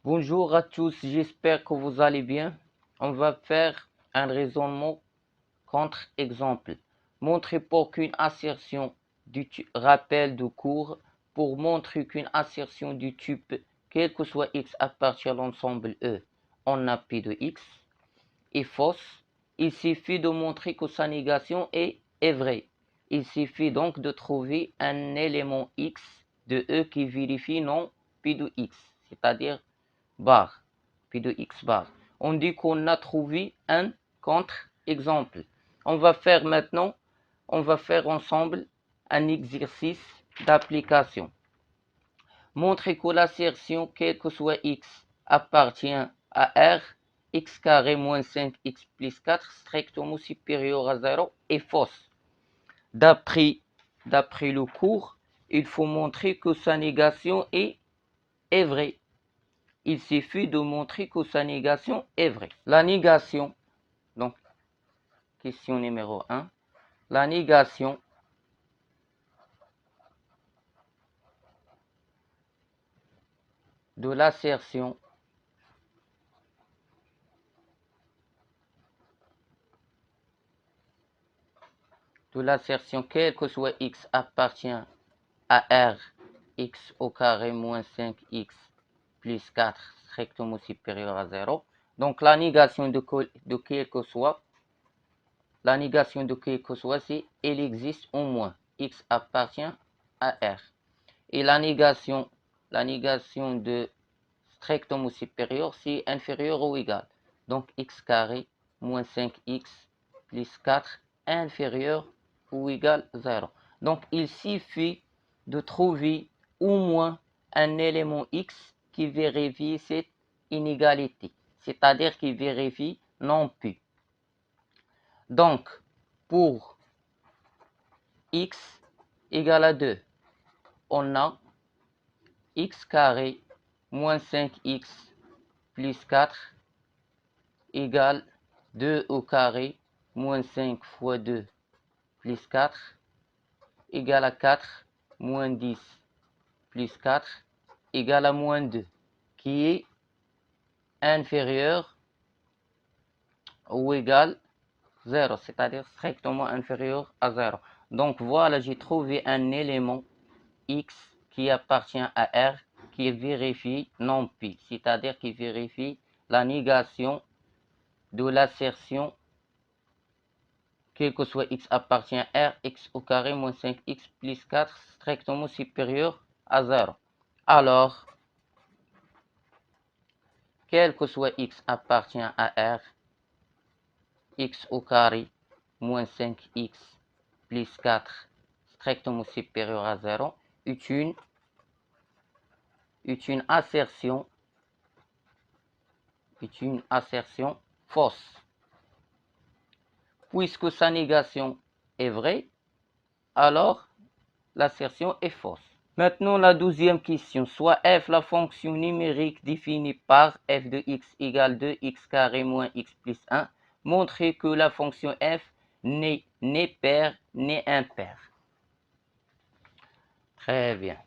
Bonjour à tous, j'espère que vous allez bien. On va faire un raisonnement contre-exemple. Montrer pour qu'une assertion du rappel de cours pour montrer qu'une assertion du type quel que soit x appartient à l'ensemble E en A P de x est fausse. Il suffit de montrer que sa négation est vraie. Il suffit donc de trouver un élément x de E qui vérifie non P de x, c'est-à-dire bar, P de x bar. On dit qu'on a trouvé un contre-exemple. On va faire ensemble un exercice d'application. Montrer que l'assertion quel que soit x appartient à R, x carré moins 5x plus 4 strictement supérieur à 0 est fausse. D'après le cours, il faut montrer que sa négation est vraie. Il suffit de montrer que sa négation est vraie. La négation, donc, question numéro 1, la négation de l'assertion quel que soit x appartient à R, x au carré moins 5x plus 4 strictement supérieur à 0. Donc la négation de quel que soit, c'est il existe au moins x appartient à R. Et la négation de strictement supérieur, c'est inférieur ou égal. Donc x carré moins 5x plus 4 inférieur ou égal 0. Donc il suffit de trouver au moins un élément x qui vérifie cette inégalité, c'est-à-dire qui vérifie non plus. Donc pour x égale à 2, on a x carré moins 5x plus 4 égale 2 au carré moins 5 fois 2 plus 4 égale à 4 moins 10 plus 4 égale à moins 2 qui est inférieur ou égal 0, c'est-à-dire strictement inférieur à 0. Donc voilà, j'ai trouvé un élément x qui appartient à R qui vérifie non P, c'est-à-dire qui vérifie la négation de l'assertion quel que soit x appartient à R, x au carré moins 5x plus 4 strictement supérieur à 0. Alors, quel que soit x appartient à R, x au carré moins 5x plus 4 strictement supérieur à 0 est une assertion fausse. Puisque sa négation est vraie, alors l'assertion est fausse. Maintenant, la deuxième question. Soit f, la fonction numérique définie par f de x égale 2x carré moins x plus 1, montrer que la fonction f n'est ni paire ni impaire. Très bien.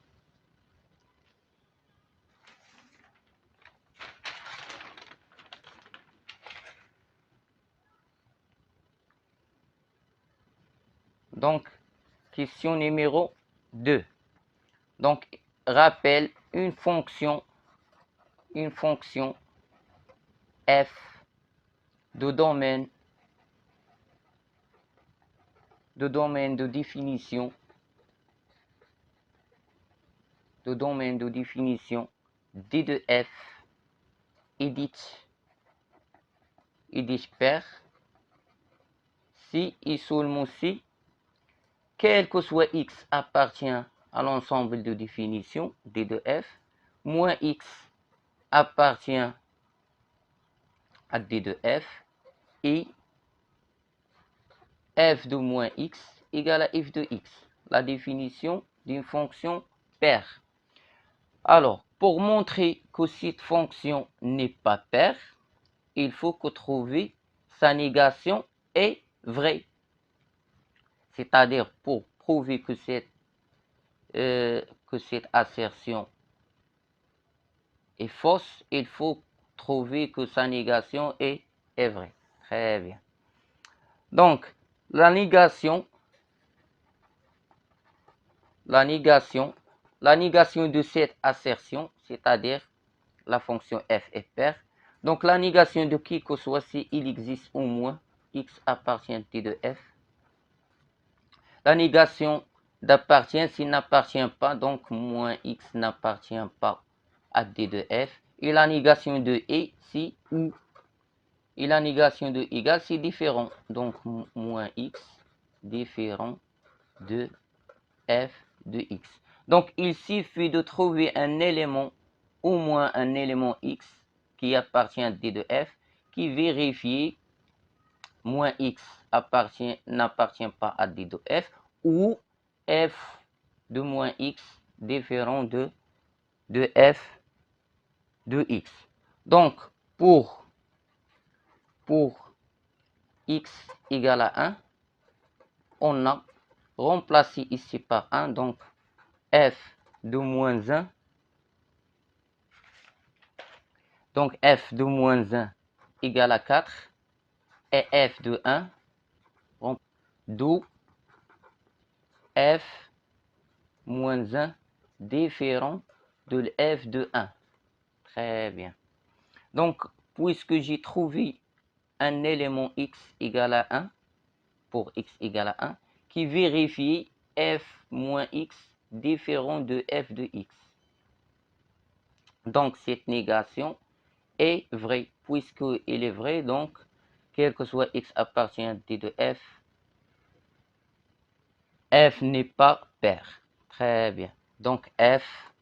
Donc, question numéro 2. Donc, rappelle une fonction f de domaine de définition d de f est paire si et seulement si quel que soit x appartient à l'ensemble de définition d de f, moins x appartient à d de f, et f de moins x égale à f de x, la définition d'une fonction paire. Alors, pour montrer que cette fonction n'est pas paire, il faut que trouver sa négation est vrai, c'est-à-dire pour prouver que cette assertion est fausse, il faut trouver que sa négation est vraie. Très bien. Donc, la négation de cette assertion, c'est-à-dire la fonction f est paire. Donc, la négation de qui que ce soit si il existe au moins x appartient t de f. La négation d'appartient s'il n'appartient pas, donc moins x n'appartient pas à d de f. Et la négation de et si ou. Et la négation de égal, c'est différent. Donc moins x différent de f de x. Donc il suffit de trouver un élément, au moins un élément x qui appartient à d de f, qui vérifie moins x n'appartient pas à d de f, ou f de moins x différent de f de x. Donc pour x égale à 1, on a remplacé ici par 1, donc f de moins 1, donc f de moins 1 égale à 4, et f de 1, d'où f moins 1 différent de f de 1. Très bien. Donc, puisque j'ai trouvé un élément x égale à 1, pour x égale à 1, qui vérifie f moins x différent de f de x. Donc, cette négation est vraie. Puisqu'elle est vraie, donc, quel que soit x appartient à d de f n'est pas pair. Très bien. Donc, f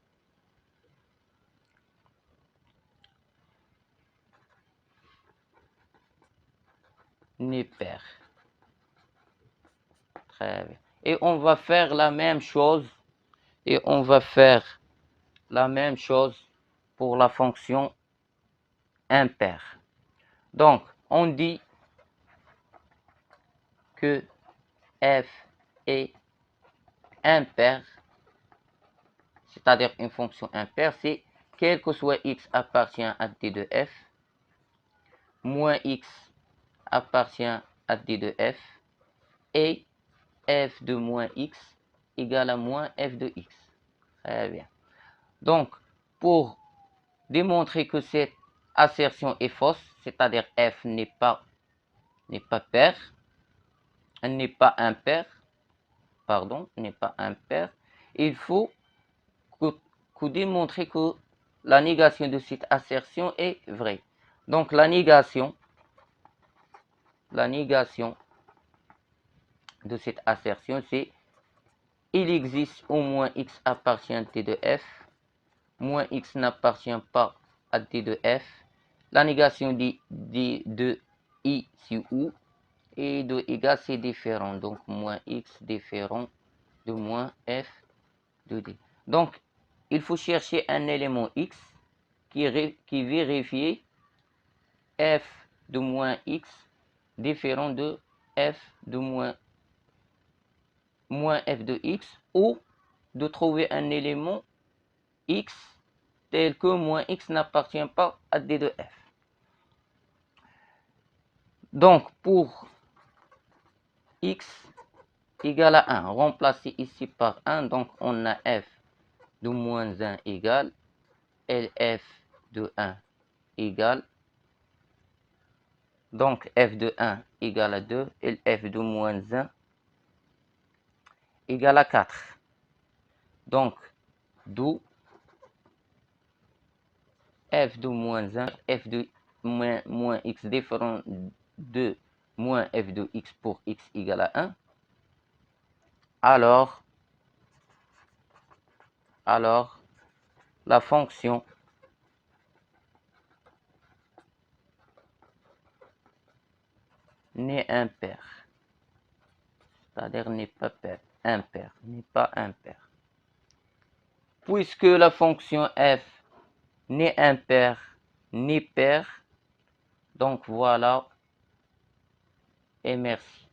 n'est pair. Très bien. Et on va faire la même chose. Pour la fonction impaire. Donc, on dit que f est impaire, c'est-à-dire une fonction impaire, c'est quel que soit x appartient à d de f, moins x appartient à d de f, et f de moins x égale à moins f de x. Très bien. Donc, pour démontrer que cette assertion est fausse, c'est-à-dire f n'est pas pair, n'est pas impair, il faut que démontrer que la négation de cette assertion est vraie. Donc la négation de cette assertion, c'est il existe au moins x appartient à t de f, moins x n'appartient pas à t de f, la négation de i c'est ou, et de égal c'est différent, donc moins x différent de moins f de d. Donc il faut chercher un élément x qui vérifie f de moins x différent de f de moins f de x, ou de trouver un élément x tel que moins x n'appartient pas à d de f. Donc pour x égale à 1, remplacer ici par 1, donc on a f de moins 1 égale lf de 1 égale, donc f de 1 égale à 2, et f de moins 1 égale à 4. Donc, d'où f de moins 1, f de moins x différent de moins f de x pour x égale à 1. Alors la fonction n'est impaire. C'est-à-dire n'est pas impaire, n'est pas impaire. Puisque la fonction f n'est impaire ni paire, donc voilà et merci.